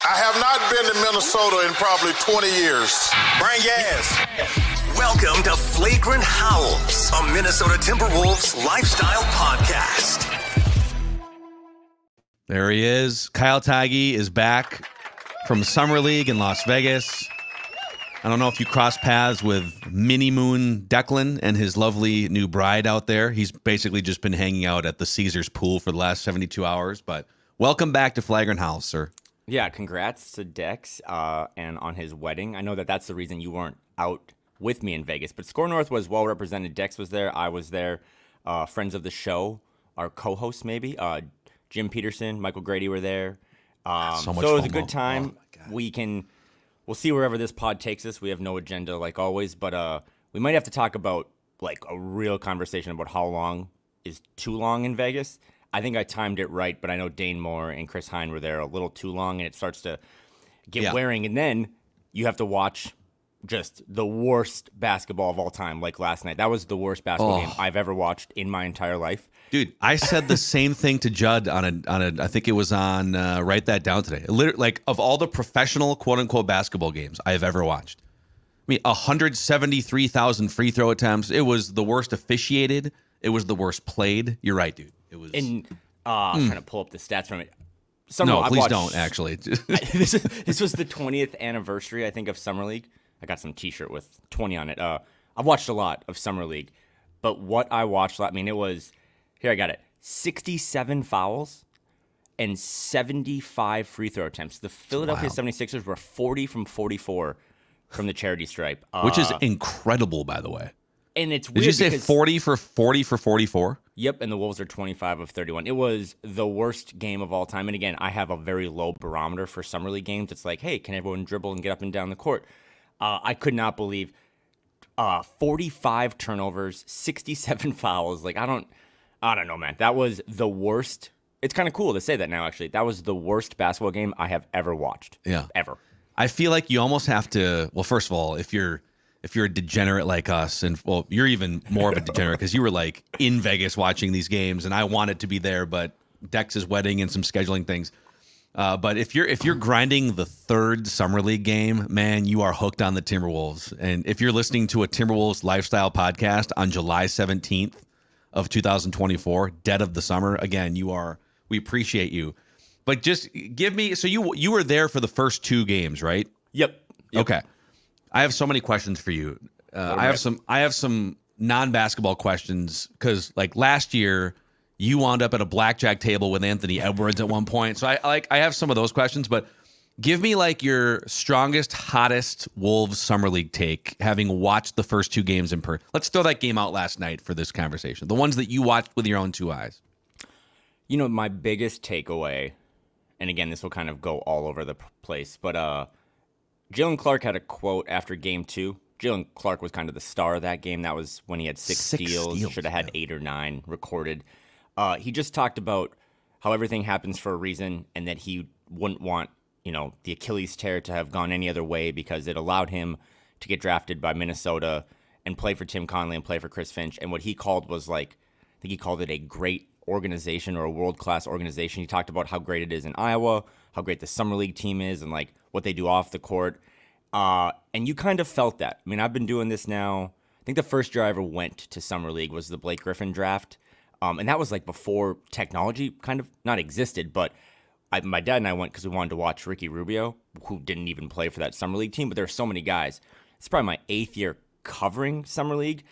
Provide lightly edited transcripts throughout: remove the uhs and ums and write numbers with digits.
I have not been to Minnesota in probably 20 years. Bring gas. Welcome to Flagrant Howls, a Minnesota Timberwolves lifestyle podcast. There he is. Kyle Theige is back from Summer League in Las Vegas. I don't know if you crossed paths with Mini Moon Declan and his lovely new bride out there. He's basically just been hanging out at the Caesars pool for the last 72 hours. But welcome back to Flagrant Howls, sir. Yeah, congrats to Dex and on his wedding. I know that's the reason you weren't out with me in Vegas. But SKOR North was well represented. Dex was there. I was there. Friends of the show, our co-hosts maybe. Jim Peterson, Michael Grady were there. So it was a good time. We'll see wherever this pod takes us. We have no agenda like always, but we might have to talk about like a real conversation about how long is too long in Vegas. I think I timed it right, but I know Dane Moore and Chris Hine were there a little too long, and it starts to get wearing. And then you have to watch just the worst basketball of all time, like last night. That was the worst basketball game I've ever watched in my entire life. Dude, I said the same thing to Judd on a I think it was on Write That Down today. Literally, like, of all the professional quote-unquote basketball games I have ever watched, I mean, 173,000 free throw attempts. It was the worst officiated. It was the worst played. You're right, dude. It was. And I'm trying to pull up the stats from it. Please don't, actually. This was the 20th anniversary, I think, of Summer League. I got some T-shirt with 20 on it. I've watched a lot of Summer League, but what I watched, I mean, it was, here, I got it, 67 fouls and 75 free throw attempts. The Philadelphia 76ers were 40 from 44 from the charity stripe. Which is incredible, by the way. And it's weird. Did you say 40 for 44? Yep, and the Wolves are 25 of 31. It was the worst game of all time. And again, I have a very low barometer for Summer League games. It's like, hey, can everyone dribble and get up and down the court? I could not believe 45 turnovers, 67 fouls. Like, I don't know, man. That was the worst. It's kind of cool to say that now, actually. That was the worst basketball game I have ever watched. Yeah. Ever. I feel like you almost have to, well, first of all, if you're a degenerate like us, and well, you're even more of a degenerate because you were like in Vegas watching these games, and I wanted to be there, but Dex's wedding and some scheduling things. But if you're grinding the third Summer League game, man, you are hooked on the Timberwolves. And if you're listening to a Timberwolves lifestyle podcast on July 17th of 2024, dead of the summer, again, we appreciate you. But just give me, so you were there for the first two games, right? Yep. Okay. I have so many questions for you. I have some non-basketball questions because, like, last year you wound up at a blackjack table with Anthony Edwards at one point. So I have some of those questions, but give me like your strongest, hottest Wolves Summer League take, having watched the first two games in person. Let's throw that game out last night for this conversation. The ones that you watched with your own two eyes. You know, my biggest takeaway, and again, this will kind of go all over the place, but Jalen Clark had a quote after game two. Jalen Clark was kind of the star of that game. That was when he had six steals. Should have had 8 or 9 recorded. He just talked about how everything happens for a reason and that he wouldn't want, the Achilles tear to have gone any other way because it allowed him to get drafted by Minnesota and play for Tim Connelly and play for Chris Finch. And what he called was I think he called it a great organization or a world-class organization. He talked about how great it is in Iowa, how great the Summer League team is, and like what they do off the court. And you kind of felt that. I mean, I've been doing this now. I think the first year I ever went to Summer League was the Blake Griffin draft. And that was like before technology kind of not existed, but my dad and I went because we wanted to watch Ricky Rubio, who didn't even play for that Summer League team, but there were so many guys. It's probably my 8th year covering Summer League,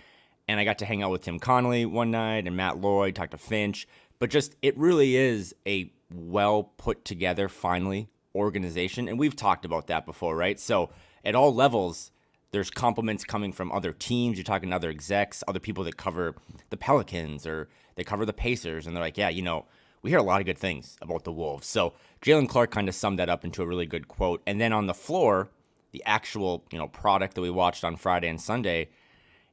and I got to hang out with Tim Connelly one night and Matt Lloyd, talk to Finch, but just it really is a well put together, finally, organization, and we've talked about that before, right? So at all levels, there's compliments coming from other teams. You're talking to other execs, other people that cover the Pelicans or they cover the Pacers, and they're like, yeah, we hear a lot of good things about the Wolves. So Jalen Clark kind of summed that up into a really good quote. And then on the floor, the actual, product that we watched on Friday and Sunday,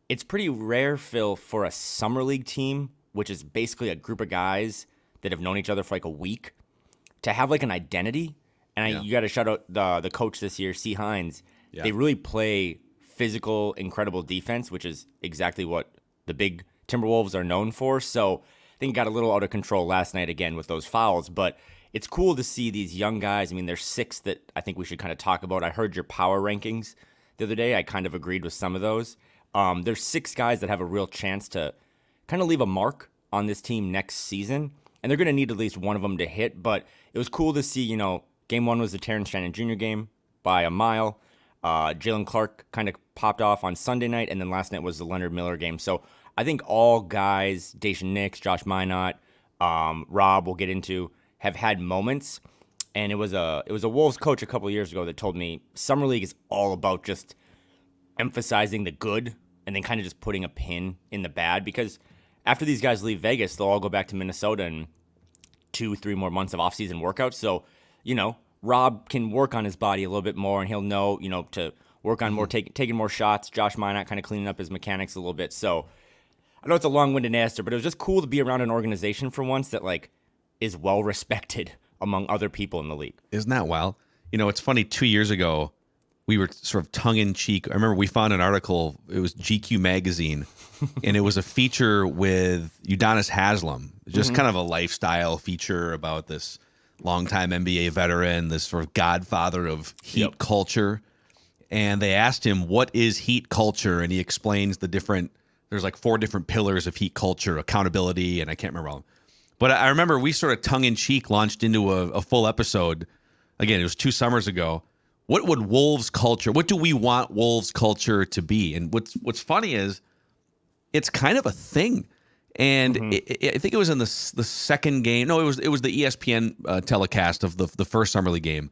it's pretty rare, Phil, for a Summer League team, which is basically a group of guys that have known each other for like a week, to have like an identity. And you got to shout out the coach this year, C. Hines. Yeah. They really play physical, incredible defense, which is exactly what the big Timberwolves are known for. So I think it got a little out of control last night again with those fouls, but it's cool to see these young guys. I mean, there's 6 that I think we should kind of talk about. I heard your power rankings the other day. I kind of agreed with some of those. There's 6 guys that have a real chance to kind of leave a mark on this team next season, and they're going to need at least one of them to hit. But it was cool to see, game 1 was the Terrence Shannon Jr. game by a mile. Jalen Clark kind of popped off on Sunday night, and then last night was the Leonard Miller game. So I think all guys, Dacian Nix, Josh Minot, Rob, we'll get into, have had moments. And it was a Wolves coach a couple of years ago that told me Summer League is all about just emphasizing the good and then kind of just putting a pin in the bad, because after these guys leave Vegas, they'll all go back to Minnesota in 2-3 more months of off-season workouts. So, Rob can work on his body a little bit more, and he'll know, to work on more taking more shots. Josh Minot kind of cleaning up his mechanics a little bit. So I know it's a long-winded answer, but it was just cool to be around an organization for once that is well respected among other people in the league. Isn't that wild? It's funny. 2 years ago, we were sort of tongue-in-cheek. I remember we found an article. It was GQ magazine, and it was a feature with Udonis Haslem, just kind of a lifestyle feature about this longtime NBA veteran, this sort of godfather of Heat culture. And they asked him, what is Heat culture? And he explains there's 4 different pillars of Heat culture, accountability, and I can't remember all of them. But I remember we sort of tongue-in-cheek launched into a full episode. Again, it was 2 summers ago. What would Wolves culture, what do we want Wolves culture to be? And what's funny is it's kind of a thing. And I think it was in the second game. No, it was the ESPN telecast of the first Summer League game.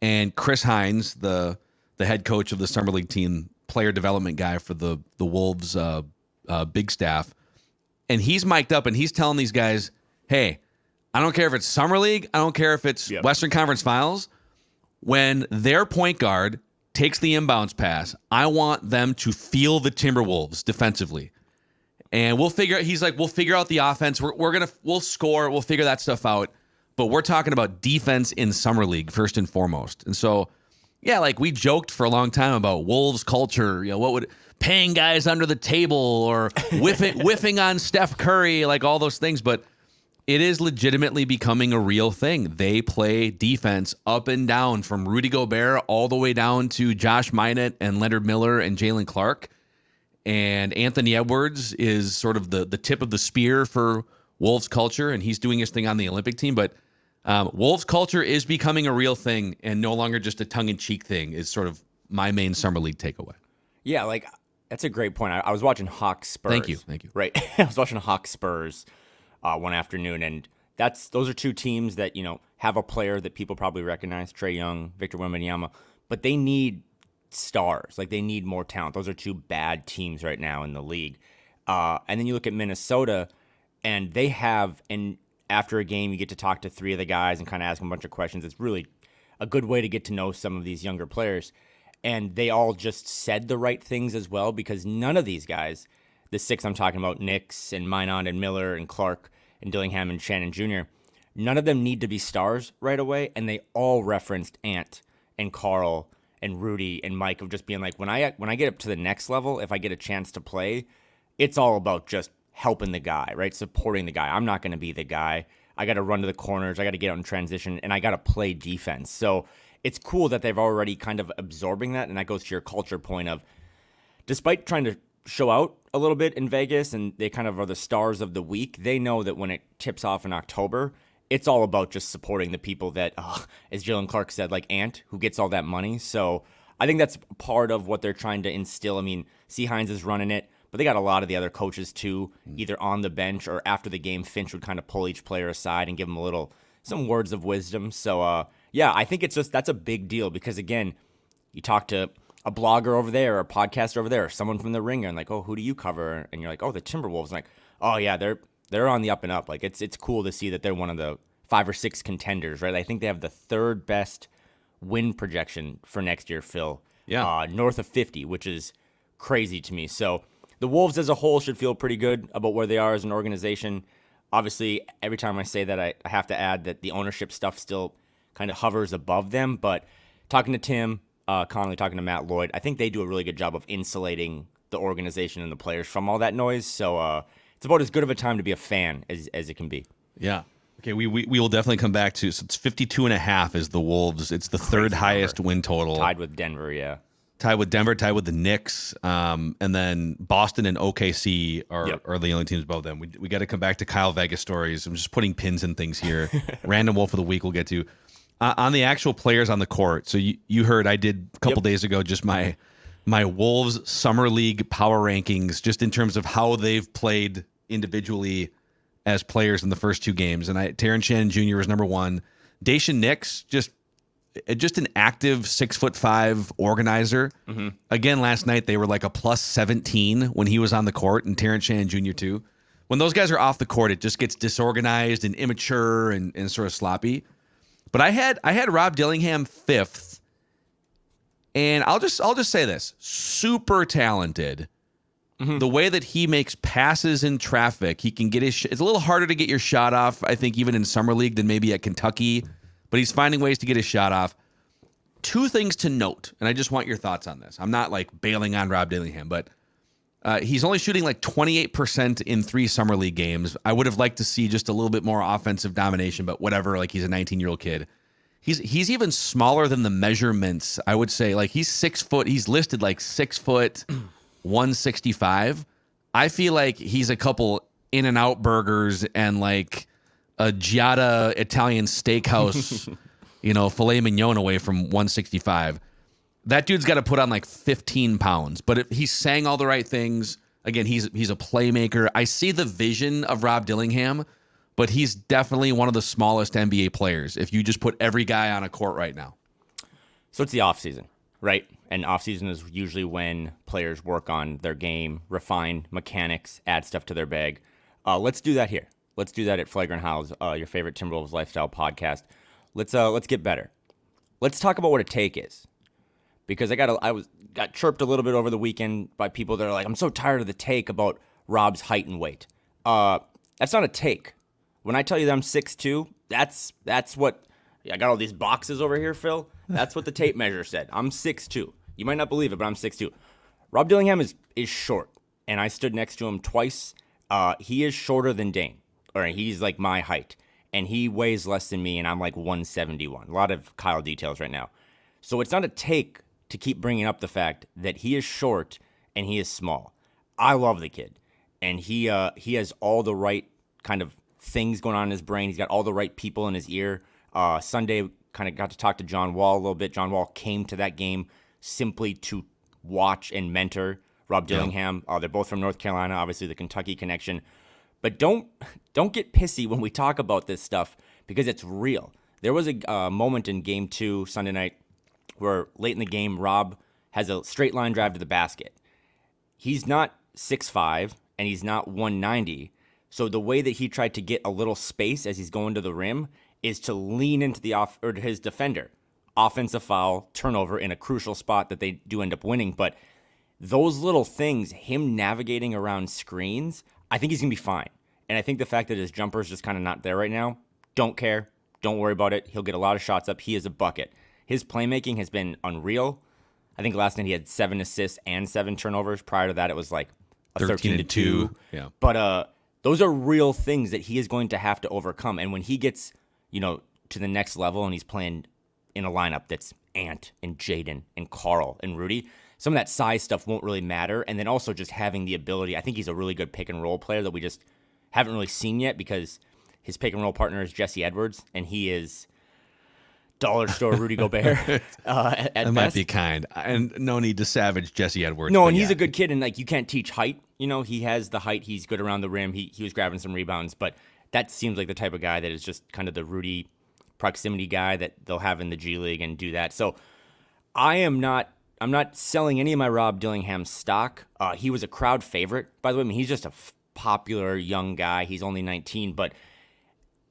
And Chris Hines, the head coach of the Summer League team, player development guy for the Wolves big staff, and he's mic'd up and he's telling these guys, hey, I don't care if it's Summer League, I don't care if it's Western Conference Finals. When their point guard takes the inbounds pass, I want them to feel the Timberwolves defensively. And we'll figure out the offense. We'll score. We'll figure that stuff out. But we're talking about defense in Summer League first and foremost. And so, we joked for a long time about Wolves culture. What would paying guys under the table or whiffing on Steph Curry, all those things. But it is legitimately becoming a real thing. They play defense up and down from Rudy Gobert all the way down to Josh Minot and Leonard Miller and Jalen Clark. And Anthony Edwards is sort of the tip of the spear for Wolves culture, and he's doing his thing on the Olympic team. But Wolves culture is becoming a real thing and no longer just a tongue-in-cheek thing is sort of my main Summer League takeaway. Yeah, that's a great point. I was watching Hawks Spurs. Thank you. Right. I was watching Hawks Spurs one afternoon, and those are 2 teams that, have a player that people probably recognize, Trae Young, Victor Wembanyama, but they need stars. They need more talent. Those are 2 bad teams right now in the league. And then you look at Minnesota, and they have, and after a game, you get to talk to 3 of the guys and kind of ask them a bunch of questions. It's really a good way to get to know some of these younger players. And they all just said the right things as well, because none of these guys, the 6 I'm talking about, Nix and Minot and Miller and Clark and Dillingham and Shannon Jr., none of them need to be stars right away. And they all referenced Ant and Carl and Rudy and Mike of just being when I get up to the next level, if I get a chance to play, it's all about just helping the guy, right? Supporting the guy. I'm not going to be the guy. I got to run to the corners. I got to get out in transition, and I got to play defense. So it's cool that they've already kind of absorbing that, and that goes to your culture point of, despite trying to show out a little bit in Vegas, and they kind of are the stars of the week, they know that when it tips off in October, it's all about just supporting the people that, as Jalen Clark said, Ant, who gets all that money. So I think that's part of what they're trying to instill. I mean, C. Hines is running it, but they got a lot of the other coaches too, either on the bench or after the game. Finch would kind of pull each player aside and give them some words of wisdom. So, I think that's a big deal, because, again, you talk to a blogger over there or a podcaster over there or someone from the Ringer and who do you cover? And you're the Timberwolves. And oh, yeah, they're on the up and up. It's cool to see that they're one of the 5 or 6 contenders, right? I think they have the 3rd best win projection for next year, Phil. Yeah. North of 50, which is crazy to me. So the Wolves as a whole should feel pretty good about where they are as an organization. Obviously, every time I say that, I have to add that the ownership stuff still kind of hovers above them. But talking to Tim Connolly, talking to Matt Lloyd, I think they do a really good job of insulating the organization and the players from all that noise. So it's about as good of a time to be a fan as it can be. Yeah. Okay, we will definitely come back to. So it's 52.5 is the Wolves. It's the third highest win total. Tied with Denver, yeah. Tied with Denver, tied with the Knicks, and then Boston and OKC are the only teams above them. We got to come back to Kyle Vegas stories. I'm just putting pins in things here. Random Wolf of the week we'll get to. On the actual players on the court, so you heard I did a couple days ago just my Wolves Summer League power rankings, just in terms of how they've played individually as players in the first two games. And Terrence Shannon Jr. was number one. Daishen Nix, just an active 6'5" organizer. Mm-hmm. Again, last night they were like a plus 17 when he was on the court, and Terrence Shannon Jr. too. When those guys are off the court, it just gets disorganized and immature and sort of sloppy. But I had Rob Dillingham fifth, and I'll just say this: super talented. Mm-hmm. The way that he makes passes in traffic, he can get his. It's a little harder to get your shot off, I think, even in summer league than maybe at Kentucky. But he's finding ways to get his shot off. Two things to note, and I just want your thoughts on this. I'm not like bailing on Rob Dillingham, but he's only shooting like 28% in 3 summer league games. I would have liked to see just a little bit more offensive domination, but whatever. Like, he's a 19-year-old kid. He's even smaller than the measurements. I would say, like, he's 6 foot. He's listed like 6 foot, 165. I feel like he's a couple In-N-Out burgers and like a Giada Italian steakhouse, filet mignon away from 165. That dude's got to put on like 15 pounds. But if he's saying all the right things, again, he's a playmaker. I see the vision of Rob Dillingham, but he's definitely one of the smallest NBA players if you just put every guy on a court right now. So it's the offseason, right? And offseason is usually when players work on their game, refine mechanics, add stuff to their bag. Let's do that here. Let's do that at Flagrant Howls, your favorite Timberwolves lifestyle podcast. Let's get better. Let's talk about what a take is, because I got chirped a little bit over the weekend by people that are like, I'm so tired of the take about Rob's height and weight. That's not a take. When I tell you that I'm 6'2", that's what I got all these boxes over here, Phil. That's what the tape measure said. I'm 6'2". You might not believe it, but I'm 6'2". Rob Dillingham is short, and I stood next to him twice. He is shorter than Dane, or he's like my height, and he weighs less than me, and I'm like 171. A lot of Kyle details right now. So it's not a take to keep bringing up the fact that he is short and he is small. I love the kid, and he has all the right kind of things going on in his brain. He's got all the right people in his ear. Sunday, kind of got to talk to John Wall a little bit. John Wall came to that game simply to watch and mentor Rob Dillingham. They're both from North Carolina, obviously the Kentucky connection. But don't get pissy when we talk about this stuff, because it's real. There was a moment in Game 2 Sunday night where late in the game, Rob has a straight line drive to the basket. He's not 6'5", and he's not 190. So the way that he tried to get a little space as he's going to the rim is to lean into his defender. Offensive foul, turnover in a crucial spot that they do end up winning. But those little things, him navigating around screens, I think he's going to be fine. And I think the fact that his jumper is just kind of not there right now, don't care. Don't worry about it. He'll get a lot of shots up. He is a bucket. His playmaking has been unreal. I think last night he had 7 assists and 7 turnovers. Prior to that, it was like a 13-2. Yeah. But those are real things that he is going to have to overcome. And when he gets, to the next level and he's playing in a lineup that's Ant and Jaden and Carl and Rudy, some of that size stuff won't really matter. And then also just having the ability, I think he's a really good pick and roll player that we just haven't really seen yet, because his pick and roll partner is Jesse Edwards, and he is dollar store Rudy Gobert. At that might be kind, and no need to savage Jesse Edwards. No, and he's a good kid, and like, you can't teach height. He has the height. He's good around the rim. He was grabbing some rebounds, but that seems like the type of guy that is just kind of the Rudy proximity guy that they'll have in the G League and do that. So I'm not selling any of my Rob Dillingham stock. He was a crowd favorite, by the way. I mean, he's just a popular young guy. He's only 19, but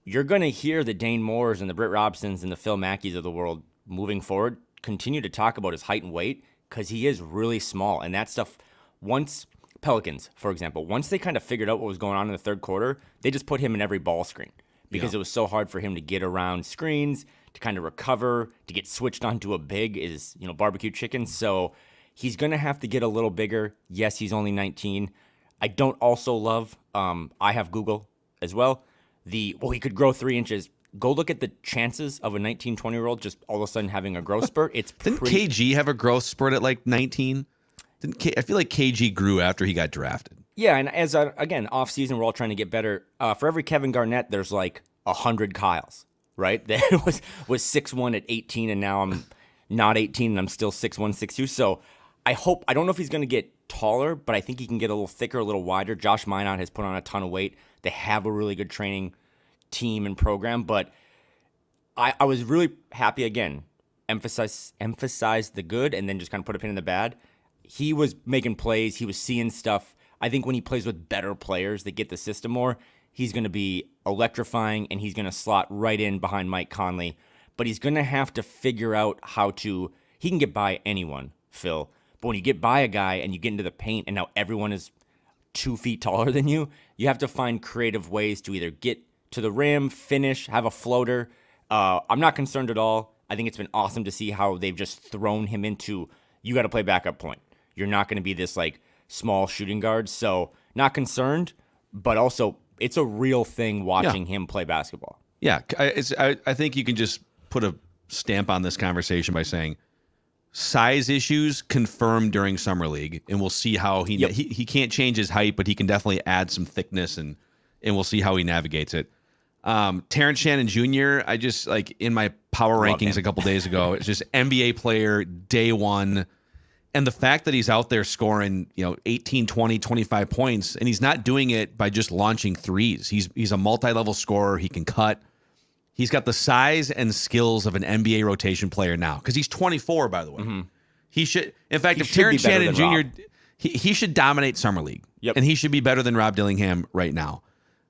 you're going to hear the Dane Moores and the Britt Robsons and the Phil Mackeys of the world moving forward continue to talk about his height and weight, because he is really small. And that stuff, once Pelicans, for example, once they kind of figured out what was going on in the third quarter, they just put him in every ball screen, because it was so hard for him to get around screens, to kind of recover, to get switched onto a big is, barbecue chicken. So he's going to have to get a little bigger. Yes, he's only 19. I don't also love, I have Google as well. he could grow 3 inches. Go look at the chances of a 19, 20-year-old just all of a sudden having a growth spurt. Didn't KG have a growth spurt at like 19? I feel like KG grew after he got drafted. Yeah, and as again, off season, we're all trying to get better. For every Kevin Garnett, there's like 100 Kyles, right? That was 6'1" at 18, and now I'm not 18, and I'm still 6'1", 6'2". So I don't know if he's going to get taller, but I think he can get a little thicker, a little wider. Josh Minot has put on a ton of weight. They have a really good training team and program, but I was really happy, again, emphasize the good and then just kind of put a pin in the bad. He was making plays. He was seeing stuff. I think when he plays with better players that get the system more, he's going to be electrifying, and he's going to slot right in behind Mike Conley. But he's going to have to figure out he can get by anyone, Phil. But when you get by a guy and you get into the paint and now everyone is 2 feet taller than you, you have to find creative ways to either get to the rim, finish, have a floater. I'm not concerned at all. I think it's been awesome to see how they've just thrown him into, you got to play backup point. You're not going to be this like small shooting guard. So not concerned, but also it's a real thing watching him play basketball. Yeah. I think you can just put a stamp on this conversation by saying size issues confirmed during Summer League, and we'll see how he can't change his height, but he can definitely add some thickness, and we'll see how he navigates it. Terrence Shannon Jr., I just, like, in my power rankings a couple days ago, it's just NBA player day one. And the fact that he's out there scoring, 18, 20, 25 points, and he's not doing it by just launching threes. He's a multi-level scorer. He can cut. He's got the size and skills of an NBA rotation player now, because he's 24, by the way. Mm-hmm. He should, in fact, if Terrence Shannon Jr., he should dominate Summer League. Yep. And he should be better than Rob Dillingham right now.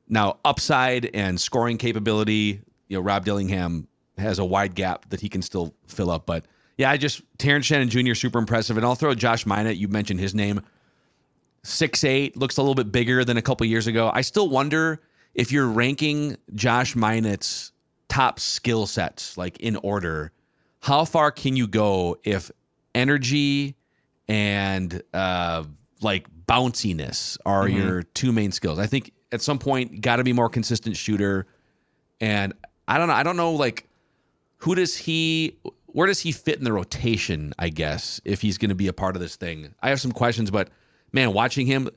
Now, upside and scoring capability, Rob Dillingham has a wide gap that he can still fill up. But yeah, Terrence Shannon Jr. super impressive. And I'll throw Josh Minot. You mentioned his name. 6'8", looks a little bit bigger than a couple years ago. I still wonder if you're ranking Josh Minot's top skill sets, like in order, how far can you go if energy and like bounciness are your two main skills? I think at some point, got to be more consistent shooter. And I don't know, like, where does he fit in the rotation, I guess, if he's going to be a part of this thing? I have some questions, but man, watching him,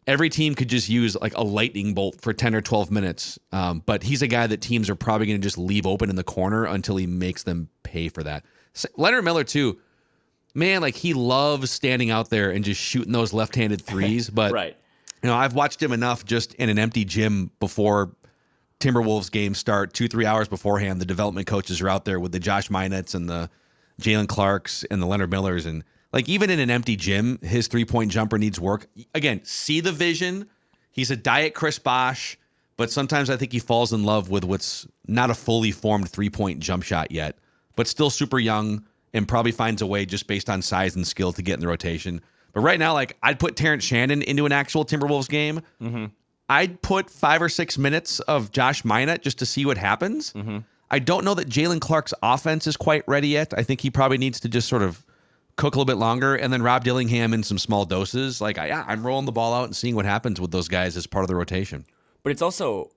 every team could just use like a lightning bolt for 10 or 12 minutes. But he's a guy that teams are probably going to just leave open in the corner until he makes them pay for that. Leonard Miller too, man, like, he loves standing out there and just shooting those left-handed threes. But right. I've watched him enough just in an empty gym before Timberwolves games start, 2-3 hours beforehand. The development coaches are out there with the Josh Minots and the Jalen Clarks and the Leonard Millers. And like, even in an empty gym, his three-point jumper needs work. Again, see the vision. He's a diet Chris Bosh, but sometimes I think he falls in love with what's not a fully formed three-point jump shot yet, but still super young and probably finds a way just based on size and skill to get in the rotation. But right now, like, I'd put Terrence Shannon into an actual Timberwolves game. Mm-hmm. I'd put 5 or 6 minutes of Josh Minot just to see what happens. Mm-hmm. I don't know that Jalen Clark's offense is quite ready yet. I think he probably needs to just sort of cook a little bit longer. And then Rob Dillingham in some small doses. Like, I'm rolling the ball out and seeing what happens with those guys as part of the rotation. But it's also,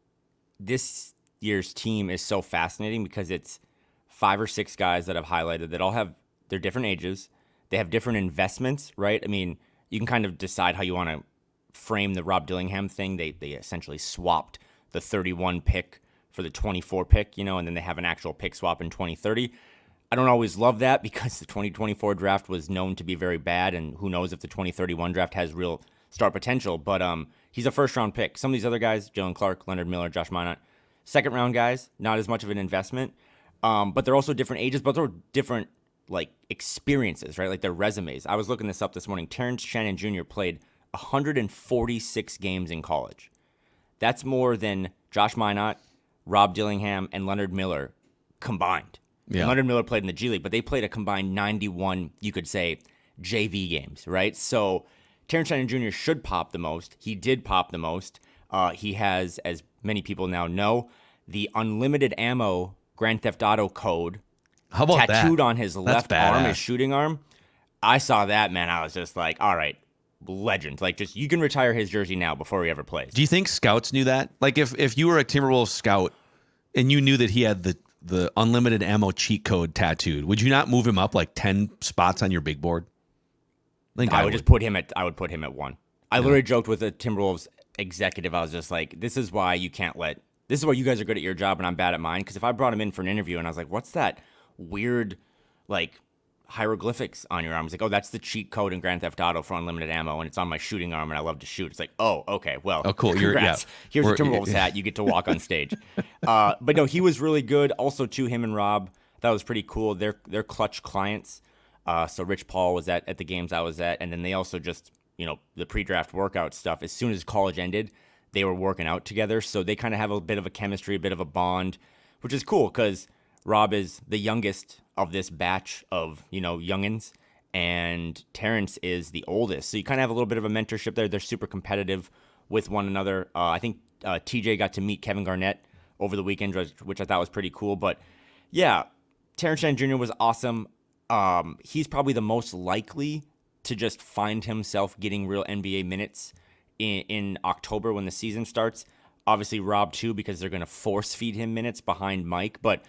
this year's team is so fascinating because it's 5 or 6 guys that I've highlighted that all have their different ages. They have different investments, right? I mean, you can kind of decide how you want to frame the Rob Dillingham thing. They essentially swapped the 31 pick for the 24 pick, and then they have an actual pick swap in 2030. I don't always love that because the 2024 draft was known to be very bad, and who knows if the 2031 draft has real star potential. But he's a first-round pick. Some of these other guys, Jalen Clark, Leonard Miller, Josh Minot, second-round guys, not as much of an investment. But they're also different ages, but they're different, like, experiences, right? Like their resumes. I was looking this up this morning. Terrence Shannon Jr. played 146 games in college. That's more than Josh Minot, Rob Dillingham, and Leonard Miller combined. Yeah. Leonard Miller played in the G League, but they played a combined 91, you could say, JV games, right? So Terrence Shannon Jr. should pop the most. He did pop the most. He has, as many people now know, the unlimited ammo Grand Theft Auto code tattooed on his left arm, his shooting arm. I saw that, man. I was just like, all right, legend. Like, just you can retire his jersey now before he ever plays. Do you think scouts knew that? Like, if you were a Timberwolves scout and you knew that he had the unlimited ammo cheat code tattooed, would you not move him up like 10 spots on your big board? I would just put him at 1. I literally joked with a Timberwolves executive. I was just like, this is why you guys are good at your job and I'm bad at mine. Because if I brought him in for an interview and I was like, what's that weird, like, hieroglyphics on your arm? He's like, oh, that's the cheat code in Grand Theft Auto for unlimited ammo, and it's on my shooting arm, and I love to shoot. It's like, oh, okay, well, oh, cool. Congrats. Here's a Timberwolves hat. You get to walk on stage. But no, he was really good. Also, too, him and Rob, that was pretty cool. They're clutch clients. So Rich Paul was at the games I was at, and then they also just, the pre-draft workout stuff. As soon as college ended, they were working out together, so they kind of have a bit of a chemistry, a bit of a bond, which is cool because Rob is the youngest of this batch of, youngins, and Terrence is the oldest. So you kind of have a little bit of a mentorship there. They're super competitive with one another. I think TJ got to meet Kevin Garnett over the weekend, which I thought was pretty cool. But yeah, Terrence Shannon Jr. was awesome. He's probably the most likely to just find himself getting real NBA minutes in October when the season starts. Obviously, Rob, too, because they're going to force feed him minutes behind Mike. But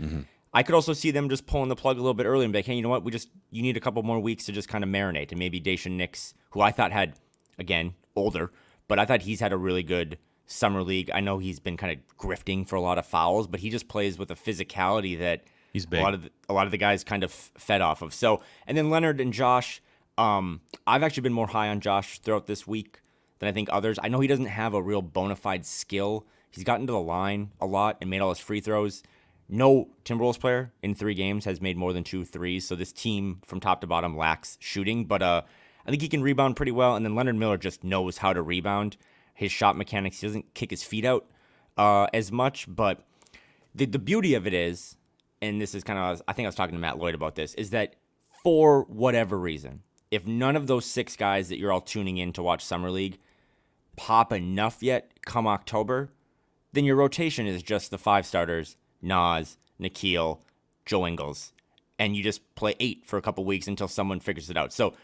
I could also see them just pulling the plug a little bit early and be like, hey, you know what? You need a couple more weeks to just kind of marinate. And maybe Dacian Nix, who I thought had, again, older, but I thought he's had a really good summer league. I know he's been kind of grifting for a lot of fouls, but he just plays with a physicality that he's big. A lot of the guys kind of fed off of. So, and then Leonard and Josh, I've actually been more high on Josh throughout this week than I think others. I know he doesn't have a real bona fide skill. He's gotten to the line a lot and made all his free throws. No Timberwolves player in 3 games has made more than 2 threes, so this team from top to bottom lacks shooting, but I think he can rebound pretty well, and then Leonard Miller just knows how to rebound. His shot mechanics, he doesn't kick his feet out as much, but the beauty of it is, and this is kind of, I think I was talking to Matt Lloyd about this, is that for whatever reason, if none of those 6 guys that you're all tuning in to watch Summer League pop enough yet come October, then your rotation is just the 5 starters, Nas, Nikhil, Joe Ingles, and you just play 8 for a couple weeks until someone figures it out. So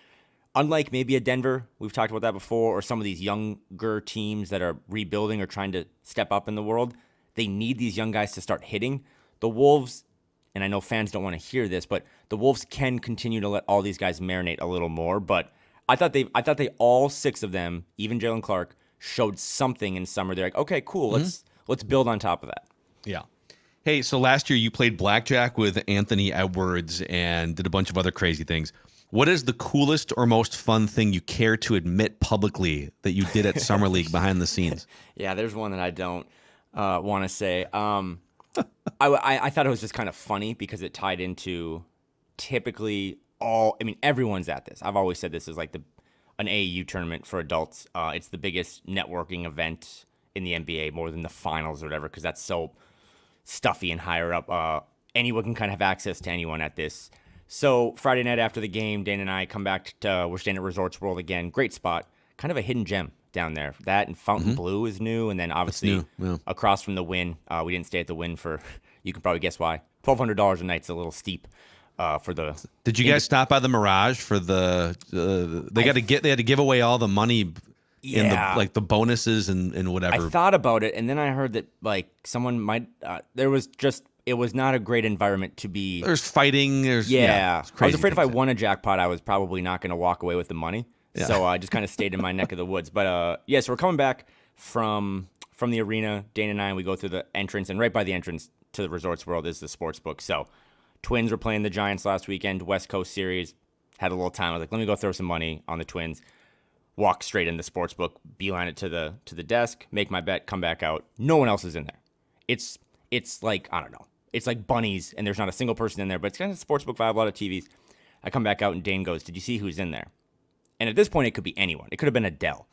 unlike maybe a Denver, we've talked about that before, or some of these younger teams that are rebuilding or trying to step up in the world, they need these young guys to start hitting. The Wolves, and I know fans don't want to hear this, but the Wolves can continue to let all these guys marinate a little more, but I thought they all 6 of them, even Jalen Clark, showed something in summer. They're like, okay, cool, let's build on top of that. Yeah. Hey, so last year you played blackjack with Anthony Edwards and did a bunch of other crazy things. What is the coolest or most fun thing you care to admit publicly that you did at Summer League behind the scenes? Yeah, there's one that I don't want to say. I thought it was just kind of funny because it tied into typically everyone's at this. I've always said this is like an AAU tournament for adults. It's the biggest networking event in the NBA, more than the finals or whatever, because that's so stuffy and higher up. Anyone can kind of have access to anyone at this. So Friday night after the game, Dane and I come back to, we're staying at Resorts World again. Great spot. Kind of a hidden gem down there. That and Fountain Blue is new. And then obviously across from the Wynn, we didn't stay at the Wynn for, you can probably guess why. $1,200 a night's a little steep for the. Did you guys stop by the Mirage for the, they had to give away all the money in the bonuses and whatever. I thought about it, and then I heard that someone might. It was not a great environment to be. There's fighting. I was afraid if I won a jackpot, I was probably not going to walk away with the money. Yeah. So I just kind of stayed in my neck of the woods. But so we're coming back from the arena. Dane and I, we go through the entrance, and right by the entrance to the Resorts World is the sports book. So Twins were playing the Giants last weekend, West Coast series. Had a little time. I was like, let me go throw some money on the Twins. Walk straight in the sports book, beeline it to the desk, make my bet, come back out. No one else is in there. It's like, I don't know. It's like bunnies, and there's not a single person in there, but it's kind of a sports book vibe, a lot of TVs. I come back out, and Dane goes, did you see who's in there? And at this point, it could be anyone. It could have been Adele.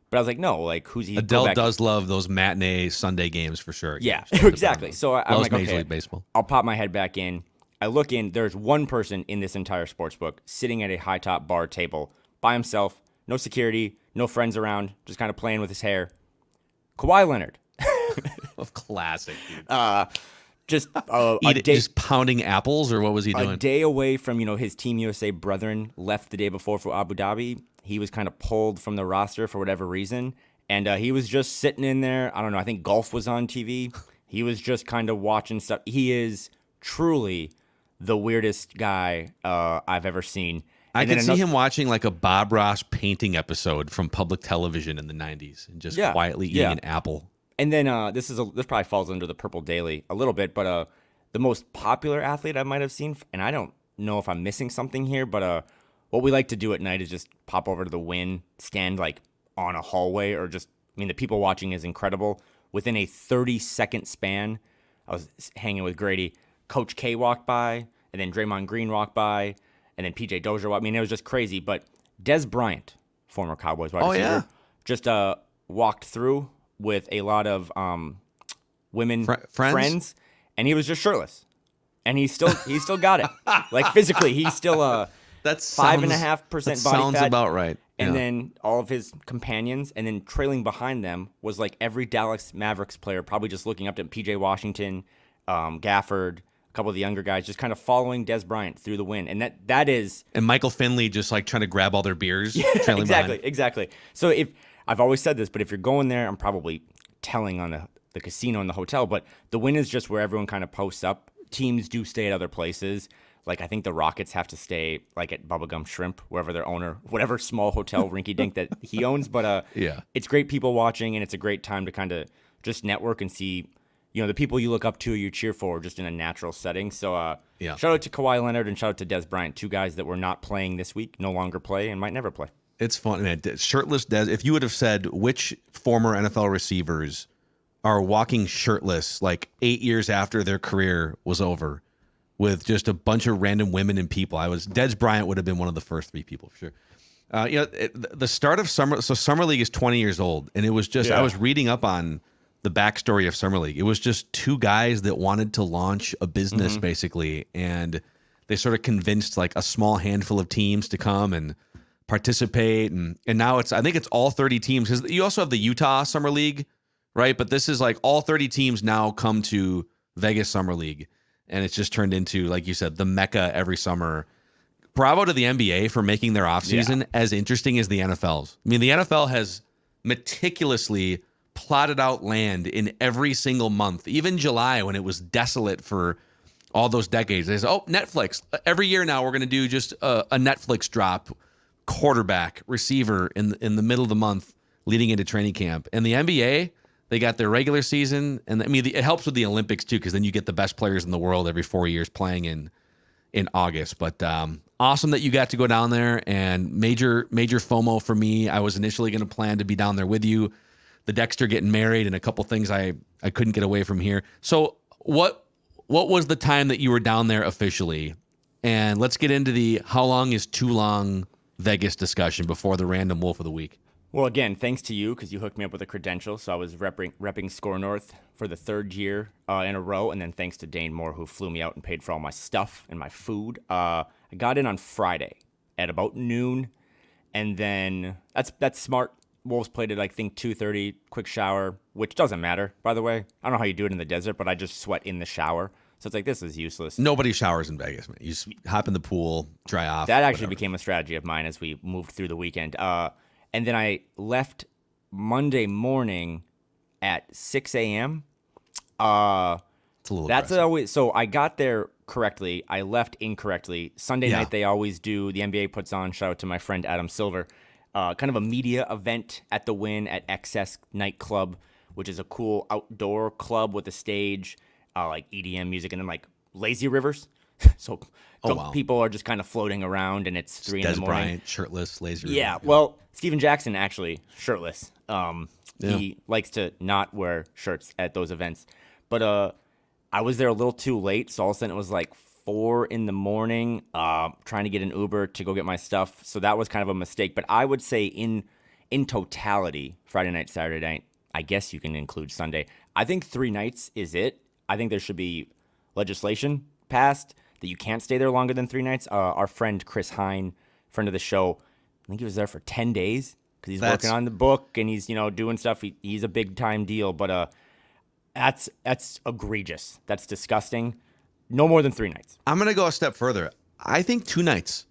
But I was like, no, who's he? Adele does love those matinee Sunday games for sure. Yeah, exactly. So I'm like, Major okay, League Baseball. I'll pop my head back in. I look in. There's one person in this entire sports book sitting at a high-top bar table by himself. No security, no friends around, just kind of playing with his hair. Kawhi Leonard. Classic, dude. just a day, just pounding apples, or what was he doing? A day away from, his Team USA brethren left the day before for Abu Dhabi. He was kind of pulled from the roster for whatever reason, and he was just sitting in there. I don't know. I think golf was on TV. He was just kind of watching stuff. He is truly the weirdest guy I've ever seen. I could see him watching like a Bob Ross painting episode from public television in the 90s and just quietly eating an apple. And then this probably falls under the Purple Daily a little bit, but the most popular athlete I might have seen, and I don't know if I'm missing something here, but what we like to do at night is just pop over to the Wynn, stand like on a hallway, or just, the people watching is incredible. Within a 30-second span, I was hanging with Grady. Coach K walked by, and then Draymond Green walked by, and then PJ Dozier walked. It was just crazy. But Des Bryant, former Cowboys wide receiver, just walked through with a lot of women friends, and he was just shirtless, and he still got it. Like physically, he's still that's 5.5% body sounds fat. About right. And then all of his companions, and then trailing behind them was like every Dallas Mavericks player, probably just looking up to PJ Washington, Gafford, a couple of the younger guys, just kind of following Des Bryant through the Wynn. And that is, and Michael Finley just like trying to grab all their beers. Trailing exactly. So if I've always said this, but if you're going there, I'm probably telling on the casino and the hotel, but the Wynn is just where everyone kind of posts up. Teams do stay at other places. Like, I think the Rockets have to stay, like, at Bubblegum Shrimp, wherever their owner, whatever small hotel rinky-dink that he owns. But it's great people watching, and it's a great time to kind of just network and see, the people you look up to or you cheer for just in a natural setting. So shout out to Kawhi Leonard and shout out to Des Bryant, two guys that were not playing this week, no longer play, and might never play. It's fun, man. Shirtless Des. If you would have said which former NFL receivers are walking shirtless like 8 years after their career was over, with just a bunch of random women and people, Des Bryant would have been one of the first three people for sure. The start of Summer League is 20 years old, and it was just I was reading up on the backstory of Summer League. It was just two guys that wanted to launch a business basically, and they sort of convinced like a small handful of teams to come and participate, and now I think it's all 30 teams, because you also have the Utah Summer League, right? But this is like all 30 teams now come to Vegas Summer League. And it's just turned into, like you said, the mecca every summer. Bravo to the NBA for making their offseason as interesting as the NFL's. The NFL has meticulously plotted out land in every single month. Even July, when it was desolate for all those decades. They say, Netflix. Every year now we're going to do just a Netflix drop, quarterback, receiver in the middle of the month leading into training camp. And the NBA, they got their regular season, and it helps with the Olympics too, because then you get the best players in the world every 4 years playing in August. But awesome that you got to go down there, and major FOMO for me. I was initially going to plan to be down there with you. The Dexter getting married and a couple things I couldn't get away from here. So what was the time that you were down there officially? And let's get into the how long is too long Vegas discussion before the random wolf of the week. Well, again, thanks to you, because you hooked me up with a credential. So I was repping SKOR North for the third year in a row. And then thanks to Dane Moore, who flew me out and paid for all my stuff and my food. I got in on Friday at about noon. And then that's smart. Wolves played at, I think, 2:30, quick shower, which doesn't matter, by the way. I don't know how you do it in the desert, but I just sweat in the shower. So it's like, this is useless. Nobody showers in Vegas, man. You just hop in the pool, dry off. That actually became a strategy of mine as we moved through the weekend. And then I left Monday morning at 6 a.m. It's a little aggressive. Always so. I got there correctly. I left incorrectly. Sunday night they always do. The NBA puts on. Shout out to my friend Adam Silver. Kind of a media event at the Wynn at XS Nightclub, which is a cool outdoor club with a stage, like EDM music, and then like lazy rivers. So people are just kind of floating around, and it's 3 in the morning. Des Bryant, shirtless, lazy. Yeah, well, Steven Jackson actually shirtless. He likes to not wear shirts at those events. But I was there a little too late, so all of a sudden it was like 4 in the morning, trying to get an Uber to go get my stuff. So that was kind of a mistake. But I would say in totality, Friday night, Saturday night, I guess you can include Sunday, I think 3 nights is it. I think there should be legislation passed that you can't stay there longer than 3 nights. Our friend Chris Hine, friend of the show, I think he was there for 10 days because he's working on the book and he's doing stuff. He's a big time deal. But That's egregious. That's disgusting. No more than 3 nights. I'm going to go a step further. I think 2 nights.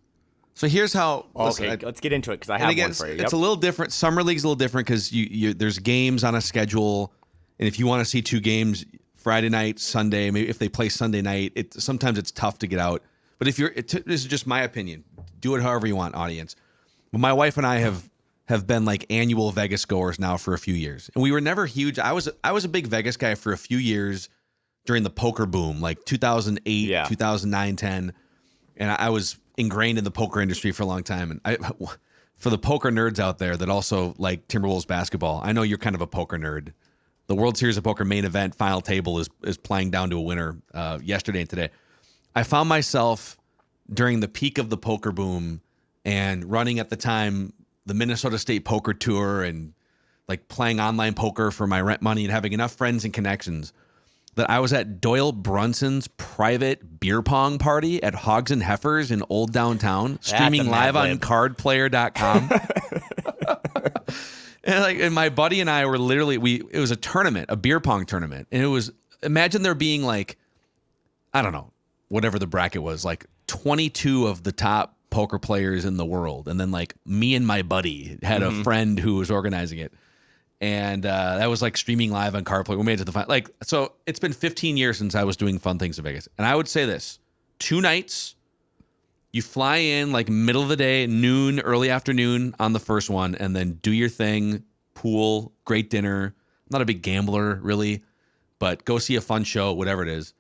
So here's how. Okay, let's get into it because I have one for you. It's a little different. Summer League's a little different because there's games on a schedule, and if you want to see 2 games, Friday night, Sunday, maybe if they play Sunday night, sometimes it's tough to get out. But if this is just my opinion. Do it however you want, audience. But my wife and I have been like annual Vegas goers now for a few years, and we were never huge. I was a big Vegas guy for a few years during the poker boom, like 2008, 2009, 10, and I was ingrained in the poker industry for a long time. And for the poker nerds out there that also like Timberwolves basketball, I know you're kind of a poker nerd. The World Series of Poker main event final table is playing down to a winner yesterday and today. I found myself during the peak of the poker boom and running at the time the Minnesota State Poker Tour and like playing online poker for my rent money and having enough friends and connections that I was at Doyle Brunson's private beer pong party at Hogs and Heifers in Old Downtown, streaming live on cardplayer.com. and my buddy and I were literally, it was a tournament, a beer pong tournament. And it was, imagine there being like, I don't know, whatever the bracket was, like 22 of the top poker players in the world. And then like me and my buddy had a friend who was organizing it. And that was like streaming live on CarPlay. We made it to the final. Like, so it's been 15 years since I was doing fun things in Vegas. And I would say this, 2 nights, you fly in like middle of the day, noon, early afternoon on the first one, and then do your thing, pool, great dinner. I'm not a big gambler really, but go see a fun show, whatever it is.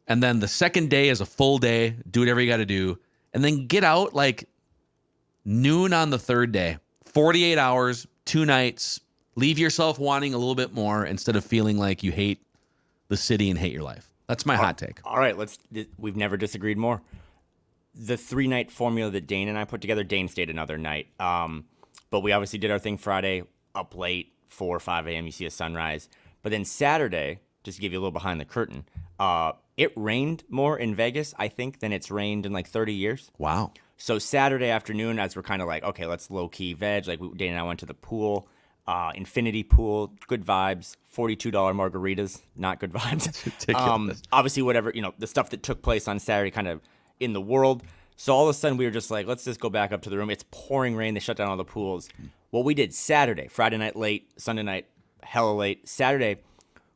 And then the second day is a full day, do whatever you got to do. And then get out like noon on the third day, 48 hours, 2 nights. Leave yourself wanting a little bit more instead of feeling like you hate the city and hate your life. That's my hot take. All right, we've never disagreed more. The 3-night formula that Dane and I put together, Dane stayed another night. But we obviously did our thing Friday, up late, 4 or 5 a.m., you see a sunrise. But then Saturday, just to give you a little behind the curtain, it rained more in Vegas, I think, than it's rained in like 30 years. Wow. So Saturday afternoon, as we're kind of like, okay, let's low-key veg. Like Dane and I went to the pool. Infinity pool, good vibes, $42 margaritas, not good vibes. Ridiculous. Obviously, whatever, the stuff that took place on Saturday kind of in the world. So all of a sudden, we were just like, let's just go back up to the room. It's pouring rain. They shut down all the pools. What we did Saturday, Friday night late, Sunday night, hella late. Saturday,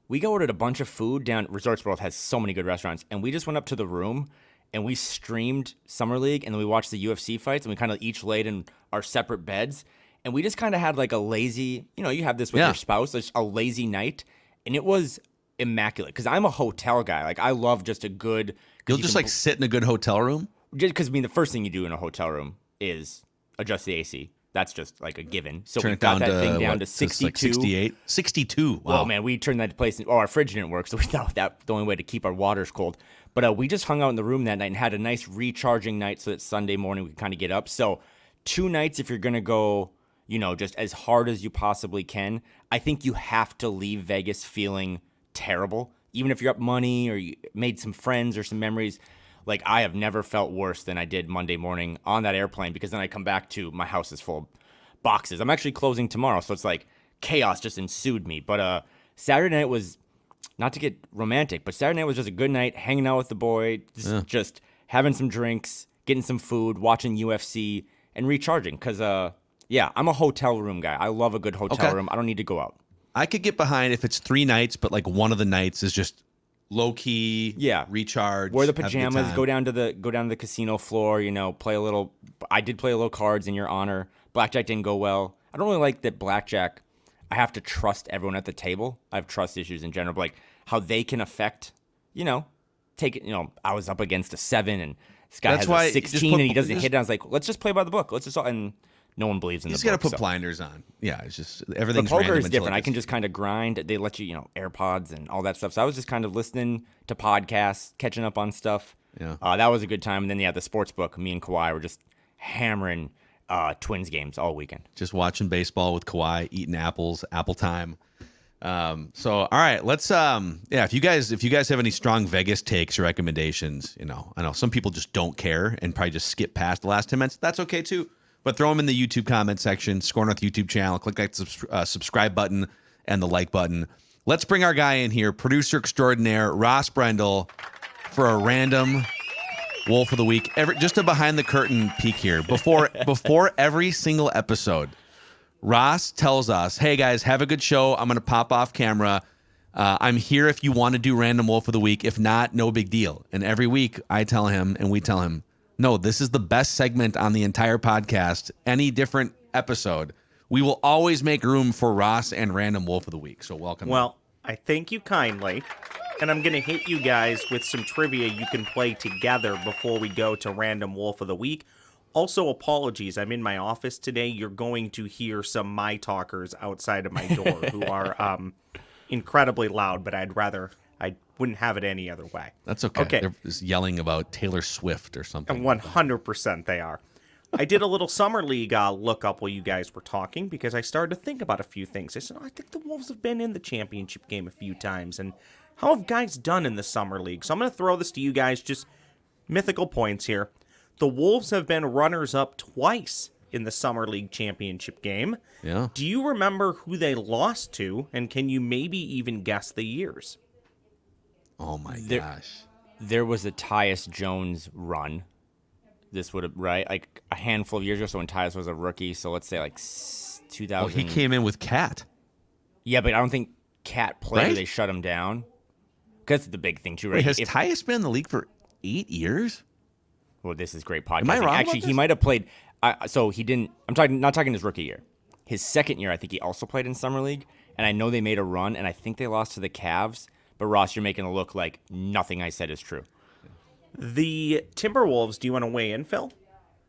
we ordered a bunch of food down. Resorts World has so many good restaurants. And we just went up to the room and we streamed Summer League. And then we watched the UFC fights. And we kind of each laid in our separate beds. And we just kind of had like a lazy, you have this with your spouse, just a lazy night. And it was immaculate because I'm a hotel guy. Like I love just a good. You'll just like sit in a good hotel room? Just because, the first thing you do in a hotel room is adjust the AC. That's just like a given. So we got that thing down to 62. Like 68? 62. Wow. Well, man, we turned that to place. Our fridge didn't work, so we thought that the only way to keep our waters cold. But we just hung out in the room that night and had a nice recharging night so that Sunday morning we could kind of get up. So 2 nights if you're going to go, just as hard as you possibly can. I think you have to leave Vegas feeling terrible. Even if you're up money or you made some friends or some memories. Like, I have never felt worse than I did Monday morning on that airplane because then I come back to my house is full of boxes. I'm actually closing tomorrow, so it's like chaos just ensued me. But Saturday night was, not to get romantic, but Saturday night was just a good night, hanging out with the boy, just having some drinks, getting some food, watching UFC, and recharging. Because, I'm a hotel room guy. I love a good hotel room. I don't need to go out. I could get behind if it's 3 nights, but like one of the nights is just low-key, recharge, wear the pajamas, go down to the casino floor, play a little. I did play a little cards in your honor. Blackjack didn't go well. I don't really like that blackjack. I have to trust everyone at the table. I have trust issues in general, but like how they can affect, take it. I was up against a 7 and this guy has a 16 and he doesn't hit it. I was like, let's just play by the book. Let's just and no one believes in the book. You just got to put blinders on. Yeah, it's just everything's the poker is different. I can just kind of grind. They let you, AirPods and all that stuff. So I was just kind of listening to podcasts, catching up on stuff. Yeah, that was a good time. And then the sports book. Me and Kawhi were just hammering Twins games all weekend. Just watching baseball with Kawhi, eating apples, apple time. So all right, let's if you guys have any strong Vegas takes or recommendations, I know some people just don't care and probably just skip past the last 10 minutes. That's okay too. But throw them in the YouTube comment section, SKOR North YouTube channel. Click that subscribe button and the like button. Let's bring our guy in here, producer extraordinaire, Ross Brendel, for a random Wolf of the Week. Just a behind the curtain peek here. Before every single episode, Ross tells us, hey guys, have a good show. I'm going to pop off camera. I'm here if you want to do random Wolf of the Week. If not, no big deal. And every week I tell him and we tell him, no, this is the best segment on the entire podcast. Any different episode, we will always make room for Ross and random Wolf of the Week. So welcome. Well, I thank you kindly. And I'm going to hit you guys with some trivia you can play together before we go to random Wolf of the Week. Also, apologies. I'm in my office today. You're going to hear some my talkers outside of my door who are incredibly loud, but I wouldn't have it any other way. That's okay. They're just yelling about Taylor Swift or something. And 100% they are. I did a little Summer League look up while you guys were talking because I started to think about a few things. I said, I think the Wolves have been in the championship game a few times, and how have guys done in the Summer League? So I'm going to throw this to you guys, just mythical points here. The Wolves have been runners-up twice in the Summer League championship game. Yeah. Do you remember who they lost to, and can you maybe even guess the years? Oh, my gosh. There was a Tyus Jones run. This would have, right? Like a handful of years ago, so when Tyus was a rookie. So let's say like 2000. Well, he came in with Cat. Yeah, but I don't think Cat played Right? or they shut him down. Because that's the big thing, too, right? Wait, has Tyus been in the league for 8 years? Well, this is great podcasting. Am I wrong Actually, about he this? might have played. So he didn't. Not talking his rookie year. His second year, I think he also played in Summer League. And I know they made a run, and I think they lost to the Cavs. But Ross, you're making it look like nothing I said is true. The Timberwolves, do you want to weigh in, Phil?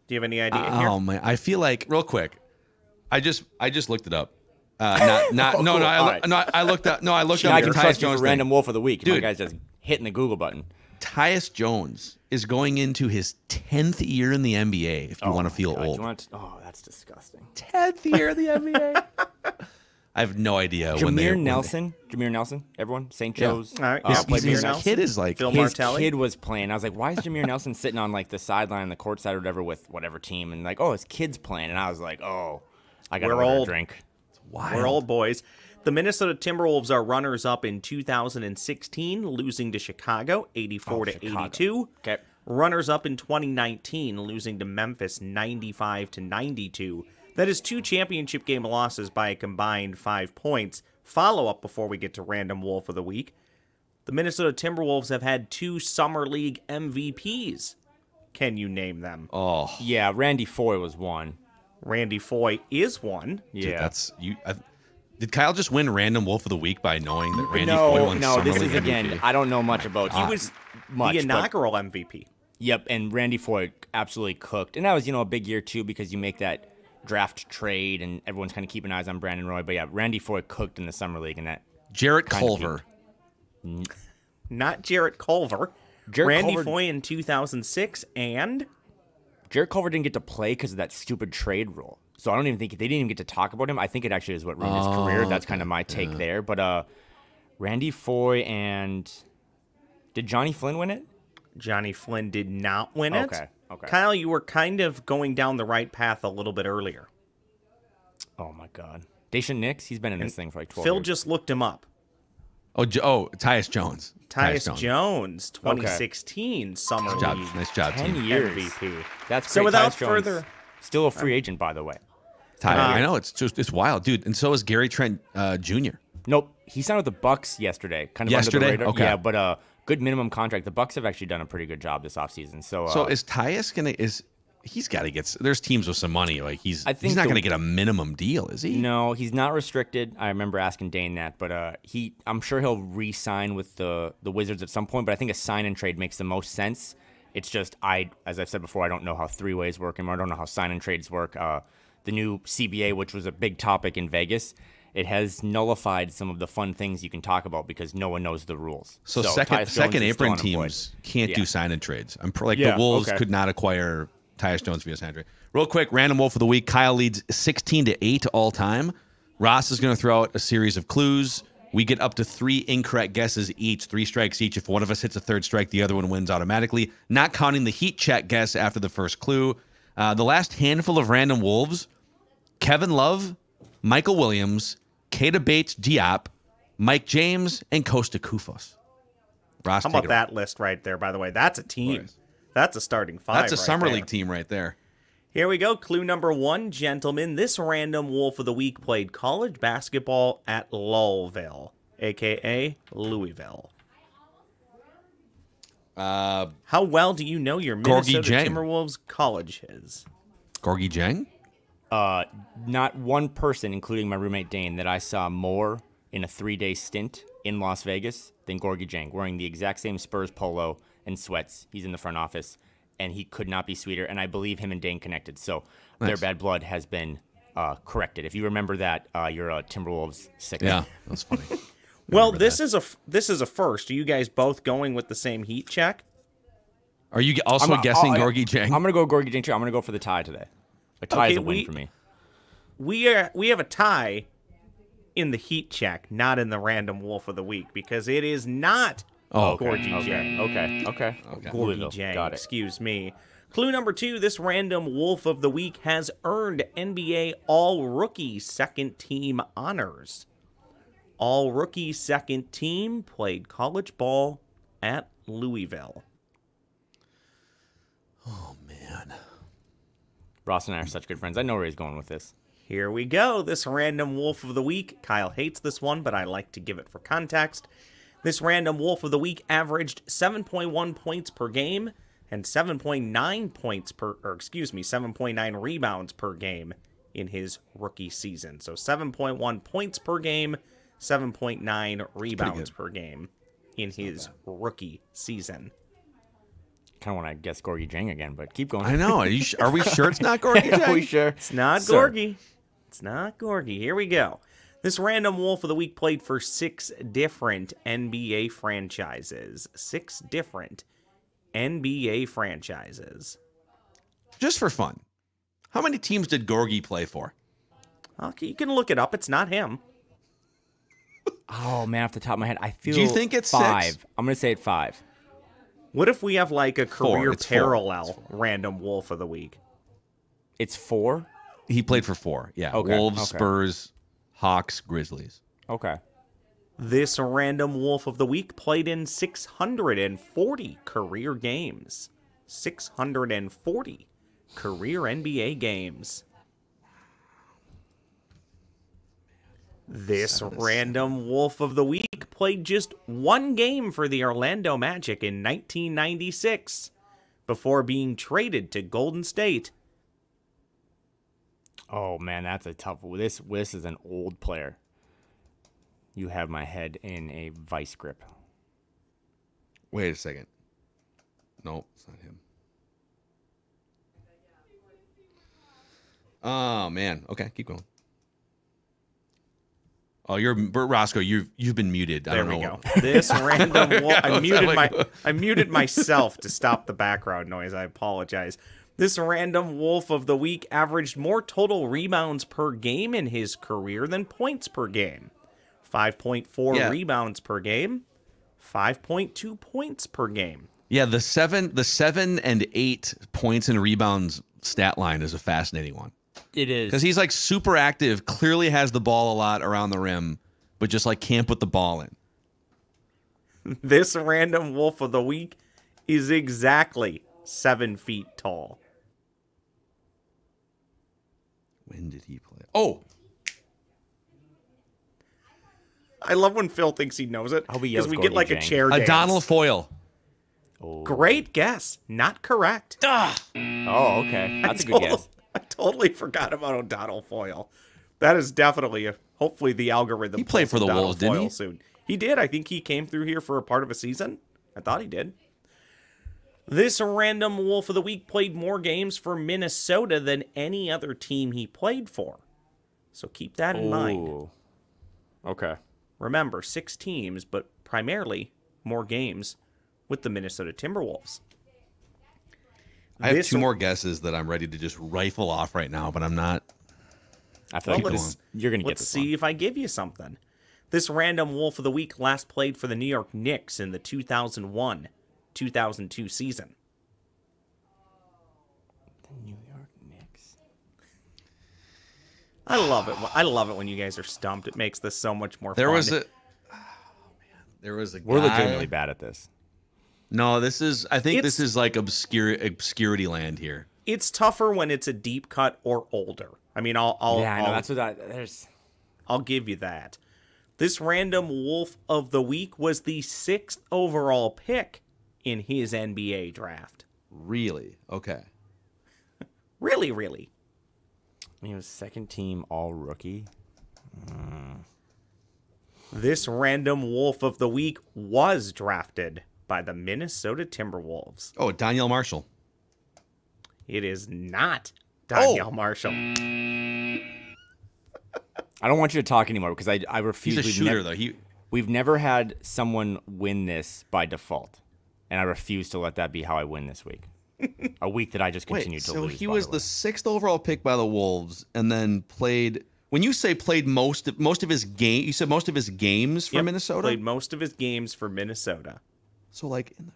Do you have any idea here? Oh, man. I feel like, real quick, I just looked it up. I looked up I the can Tyus trust you Jones for thing. random Wolf of the Week. Dude. My guy's just hitting the Google button. Tyus Jones is going into his 10th year in the NBA, if you want to feel God, old. Oh, that's disgusting. 10th year in the NBA? I have no idea when they... Jameer Nelson, everyone, St. Joe's. All right, His Nelson. kid is like... Phil His Martelli. kid was playing. I was like, why is Jameer Nelson sitting on like the sideline, the court side or whatever with whatever team? And like, oh, his kid's playing. And I was like, oh, I got to order a drink. Wild. We're old boys. The Minnesota Timberwolves are runners-up in 2016, losing to Chicago 84-82. Okay. Runners-up in 2019, losing to Memphis 95-92. That is 2 championship game losses by a combined 5 points. Follow-up before we get to random Wolf of the Week. The Minnesota Timberwolves have had 2 Summer League MVPs. Can you name them? Oh, Yeah, Randy Foy was one. Randy Foy is one. dude, Yeah. that's... Did Kyle just win random Wolf of the Week by knowing that Randy Foy won No, Summer this League is again. MVP? I don't know much about. He was much, the but- inaugural MVP. Yep, and Randy Foy absolutely cooked, and that was a big year too because you make that draft trade, and everyone's kind of keeping eyes on Brandon Roy. But yeah, Randy Foy cooked in the Summer League, and that Jarrett kind of Culver. Not Jarrett Culver. Jarrett Randy Culver- Foy in 2006, and Jarrett Culver didn't get to play because of that stupid trade rule. So I don't even think they didn't even get to talk about him. I think it actually is what ruined his career. That's kind of my take there. But Randy Foy and did Johnny Flynn win it? Johnny Flynn did not win it. Okay. Kyle, you were kind of going down the right path a little bit earlier. Oh my God, Daishan Nix. He's been in this thing for like 12 Phil years. just looked him up. Tyus Jones. Tyus Jones, 2016 Summer Nice job. League Nice job, 10 team. years. MVP. That's So great. without Tyus Jones, further- still a free agent, by the way. I know, it's wild, dude. And so is Gary Trent Jr. Nope, he signed with the Bucks yesterday. Kind of Yesterday? under the radar. Okay. Yeah, but good minimum contract. The Bucks have actually done a pretty good job this offseason. So Is Tyus he's got to get? There's teams with some money. Like he's not going to get a minimum deal, is he? No, he's not restricted. I remember asking Dane that, but I'm sure he'll re-sign with the Wizards at some point. But I think a sign and trade makes the most sense. It's just as I've said before, I don't know how 3-ways work anymore. I don't know how sign and trades work. The new CBA, which was a big topic in Vegas, it has nullified some of the fun things you can talk about because no one knows the rules. So Tyus Jones second is still apron unemployed. teams can't Yeah. do sign and trades. Yeah, the Wolves okay. could not acquire Tyus Jones via sign and trade. Real quick, random Wolf of the Week. Kyle leads 16-8 all time. Ross is going to throw out a series of clues. We get up to 3 incorrect guesses each, 3 strikes each. If one of us hits a third strike, the other one wins automatically. Not counting the heat check guess after the first clue. The last handful of random Wolves: Kevin Love, Michael Williams, Keita Bates-Diop, Mike James, and Costa Koufos. Ross, How about that list right there, by the way? That's a team. That's a starting five. That's a summer league team right there. Here we go. Clue number 1, gentlemen. This random Wolf of the Week played college basketball at Louisville, a.k.a. Louisville. How well do you know your Minnesota Timberwolves colleges? Gorgie Jang? Not one person, including my roommate Dane, that I saw more in a 3-day stint in Las Vegas than Gorgie Jang, wearing the exact same Spurs polo and sweats. He's in the front office, and he could not be sweeter. And I believe him and Dane connected. So their bad blood has been corrected. If you remember that, you're a Timberwolves sick. Yeah, that's funny. Well, this is a first. Are you guys both going with the same heat check? Are you also guessing Gorgie Jang? I'm going to go Gorgie Jang, too. I'm going to go for the tie today. A tie is a win for me. We have a tie in the heat check, not in the random Wolf of the Week, because it is not Gorgie Jang. Okay. Gorgie Jang, excuse me. Clue number 2, this random Wolf of the Week has earned NBA All-Rookie Second Team honors. All-Rookie Second Team, played college ball at Louisville. Oh, man. Ross and I are such good friends. I know where he's going with this. Here we go. This random Wolf of the Week. Kyle hates this one, but I like to give it for context. This random Wolf of the Week averaged 7.1 points per game and 7.9 rebounds per game in his rookie season. So 7.1 points per game, 7.9 rebounds per game in his rookie season. Kind of want to guess Gorgie Jang again, but keep going. I know. Are we sure it's not Gorgie Jang? Are we sure? It's not Gorgie. It's not Gorgie. Here we go. This random Wolf of the Week played for 6 different NBA franchises. 6 different NBA franchises. Just for fun, how many teams did Gorgie play for? Okay, you can look it up. It's not him. Oh, man, off the top of my head, I feel Do you think it's 5. 6? I'm going to say it's 5. What if we have like a career It's parallel random Wolf of the Week? It's 4? He played for 4. Yeah. Okay, Wolves, okay. Spurs, Hawks, Grizzlies. Okay. This random Wolf of the Week played in 640 career games. 640 career NBA games. This random Wolf of the Week played just 1 game for the Orlando Magic in 1996 before being traded to Golden State. Oh, man, that's a tough one. This is an old player. You have my head in a vice grip. Wait a second. Nope, it's not him. Oh, man. Okay, keep going. Oh, you're Roscoe. You've been muted. I don't know. There we go. This random wolf. I muted myself to stop the background noise. I apologize. This random Wolf of the Week averaged more total rebounds per game in his career than points per game. 5.4 rebounds per game. 5.2 points per game. Yeah, the 7 and 8 points and rebounds stat line is a fascinating one. It is. Because he's like super active, clearly has the ball a lot around the rim, but just like can't put the ball in. This random Wolf of the Week is exactly 7 feet tall. When did he play? Oh! I love when Phil thinks he knows it. Because we get like a chair dance. Donald Foyle. Oh. Great guess. Not correct. Oh, okay. That's a good guess. I totally forgot about O'Donnell Foyle. That is definitely hopefully the algorithm. He played for the Wolves, didn't he? Soon. He did. I think he came through here for a part of a season. I thought he did. This random Wolf of the Week played more games for Minnesota than any other team he played for. So keep that in mind. Okay. Remember, 6 teams, but primarily more games with the Minnesota Timberwolves. I have 2 more guesses that I'm ready to just rifle off right now, but I'm not. I feel like you're going to get this. Let's see if I give you something. This random Wolf of the Week last played for the New York Knicks in the 2001-2002 season. The New York Knicks. I love it. I love it when you guys are stumped. It makes this so much more fun. There was a guy. We're legitimately bad at this. No, this is. I think this is like obscurity land here. It's tougher when it's a deep cut or older. I mean, I'll give you that. This random Wolf of the Week was the 6th overall pick in his NBA draft. Really? Okay. Really, really. He was second team all rookie. This random Wolf of the Week was drafted by the Minnesota Timberwolves. Oh, Danielle Marshall. It is not Danielle Marshall. I don't want you to talk anymore because I refuse. He's a shooter, though. We've never had someone win this by default, and I refuse to let that be how I win this week. A week that I just continued to lose. So he was the 6th overall pick by the Wolves, and then played. When you say played most of his game, you said most of his games for Minnesota. Played most of his games for Minnesota. So like in the.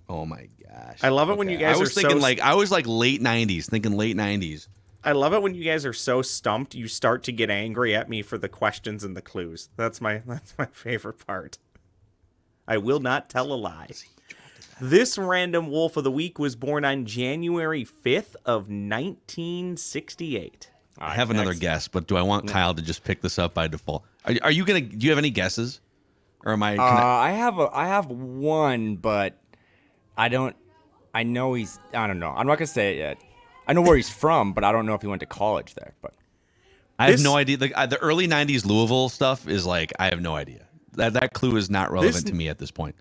Oh my gosh! I love it when you guys. I was thinking I was like late '90s, thinking late '90s. I love it when you guys are so stumped, you start to get angry at me for the questions and the clues. That's my favorite part. I will not tell a lie. This random Wolf of the Week was born on January 5th of 1968. I have another guess, but do I want Kyle to just pick this up by default? Are you gonna? Do you have any guesses, or am I? I have one, but I don't. I know he's. I don't know. I'm not gonna say it yet. I know where he's from, but I don't know if he went to college there. But I have no idea. The early '90s Louisville stuff is like I have no idea. That clue is not relevant to me at this point.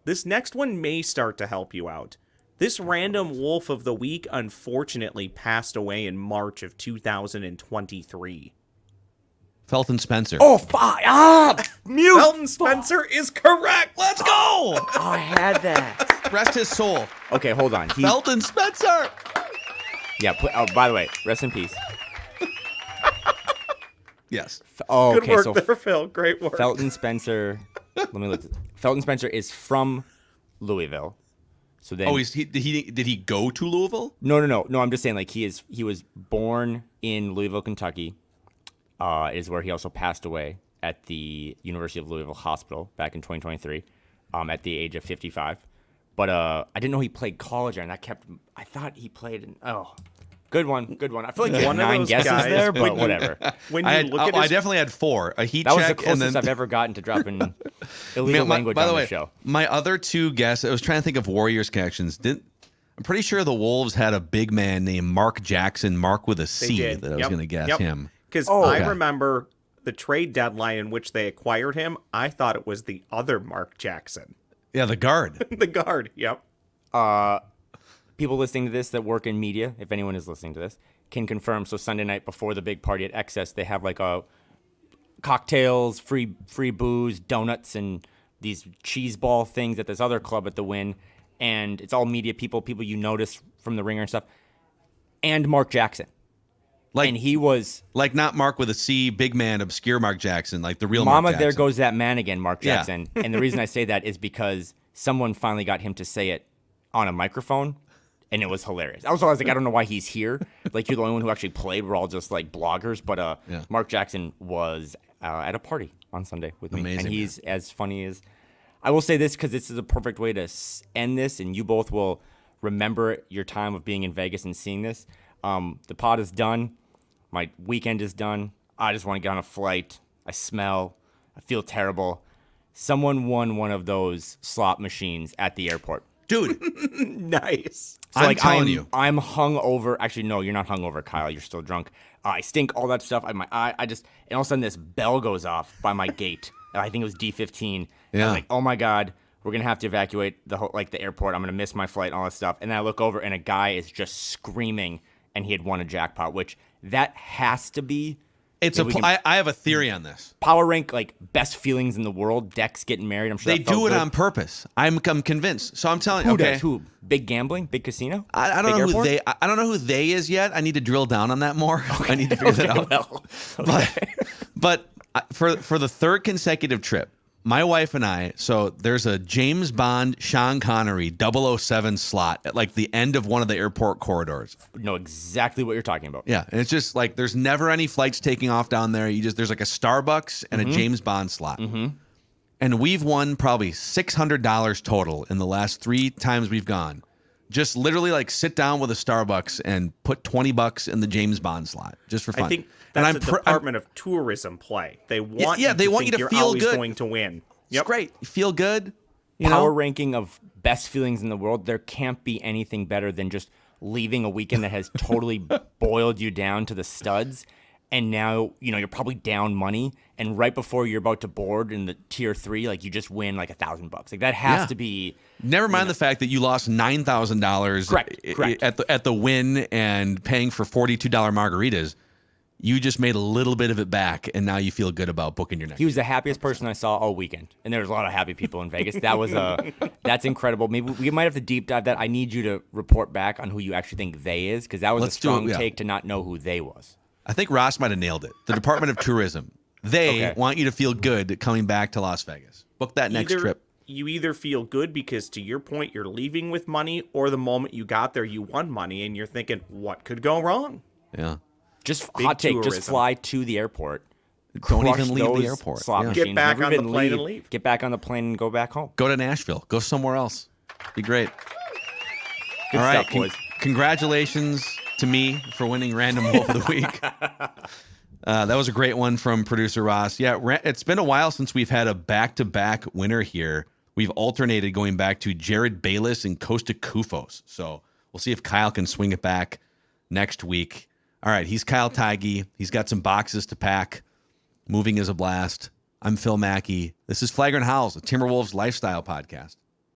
This next one may start to help you out. This random Wolf of the Week unfortunately passed away in March of 2023. Felton Spencer. Oh, fuck! Mute! Felton Spencer is correct! Let's go! Oh, I had that. Rest his soul. Okay, hold on. Felton Spencer! Yeah, by the way, rest in peace. Yes. Oh, Good okay, work so there, Phil. Great work. Felton Spencer. Let me look. Felton Spencer is from Louisville. So then, did he go to Louisville? No. I'm just saying, like he was born in Louisville, Kentucky. Is where he also passed away at the University of Louisville Hospital back in 2023, at the age of 55. But I didn't know he played college there, and I thought he played in. Oh, good one. I feel like you had 9 guesses there, but whatever. I definitely had 4. A heat that was check, the closest I've ever gotten to dropping illegal language on the show. My other 2 guesses, I was trying to think of Warriors connections. I'm pretty sure the Wolves had a big man named Mark Jackson, Mark with a C, that I was going to guess him. Because I remember the trade deadline in which they acquired him, I thought it was the other Mark Jackson. Yeah, the guard. The guard, yep. People listening to this that work in media, if anyone is listening to this, can confirm. So Sunday night before the big party at Excess, they have like cocktails, free booze, donuts, and these cheese ball things at this other club at the Wynn. And it's all media people you notice from the Ringer and stuff. And Mark Jackson. And he was like not Mark with a C, big man, obscure Mark Jackson, like the real Mark Mama, Jackson. there goes that man again, Mark Jackson. Yeah. And the reason I say that is because someone finally got him to say it on a microphone, and it was hilarious. I was like, I don't know why he's here. Like, you're the only one who actually played. We're all just like bloggers. But Mark Jackson was at a party on Sunday with me. Amazing, and he's as funny as... I will say this because this is a perfect way to end this, and you both will remember your time of being in Vegas and seeing this. The pod is done. My weekend is done. I just want to get on a flight. I smell. I feel terrible. Someone won one of those slot machines at the airport. Dude. Nice. So I'm telling you. I'm hungover. Actually, no, you're not hungover, Kyle. You're still drunk. I stink, all that stuff. And all of a sudden this bell goes off by my gate. I think it was D15. Yeah. I was like, oh my God, we're going to have to evacuate the airport. I'm going to miss my flight and all that stuff. And then I look over and a guy is just screaming and he had won a jackpot, which that has to be. I have a theory on this. Power rank, like, best feelings in the world. Dex getting married. I'm sure they do it on purpose. I'm convinced. So I'm telling you. Okay. Who? Big gambling? Big casino? I don't know who they. I don't know who they is yet. I need to drill down on that more. Okay. I need to figure that out. Well, okay. But for the 3rd consecutive trip, my wife and I, so there's a James Bond, Sean Connery 007 slot at like the end of one of the airport corridors. Know exactly what you're talking about. Yeah, and it's just like there's never any flights taking off down there. There's like a Starbucks and a James Bond slot. And we've won probably $600 total in the last 3 times we've gone. Just literally like sit down with a Starbucks and put $20 in the James Bond slot just for fun. I think that's a Department of Tourism play. They want they want you to you're feel always good. going to win. It's great. You feel good. Power ranking of best feelings in the world. There can't be anything better than just leaving a weekend that has totally boiled you down to the studs. And now, you're probably down money. And right before you're about to board in the tier 3, like you just win like $1,000. Like that has to be. Never mind the fact that you lost $9,000 at the win and paying for $42 margaritas. You just made a little bit of it back, and now you feel good about booking your next. He was the happiest person I saw all weekend, and there was a lot of happy people in Vegas. That's incredible. Maybe we might have to deep dive that. I need you to report back on who you actually think they is, because that was a strong take to not know who they was. I think Ross might have nailed it. The Department of Tourism. They want you to feel good coming back to Las Vegas. Book that next trip. You either feel good because, to your point, you're leaving with money, or the moment you got there, you won money, and you're thinking, what could go wrong? Yeah. Just hot take, just fly to the airport. Don't even leave the airport. Slot machines. Get back on the plane and leave. Get back on the plane and go back home. Go to Nashville. Go somewhere else. Be great. Good All right. stuff, boys. Congratulations to me for winning Random Wolf of the Week. That was a great one from producer Ross. Yeah, it's been a while since we've had a back-to-back winner here. We've alternated going back to Jared Bayless and Costa Kufos. So we'll see if Kyle can swing it back next week. All right, he's Kyle Theige. He's got some boxes to pack. Moving is a blast. I'm Phil Mackey. This is Flagrant Howls, the Timberwolves Lifestyle Podcast.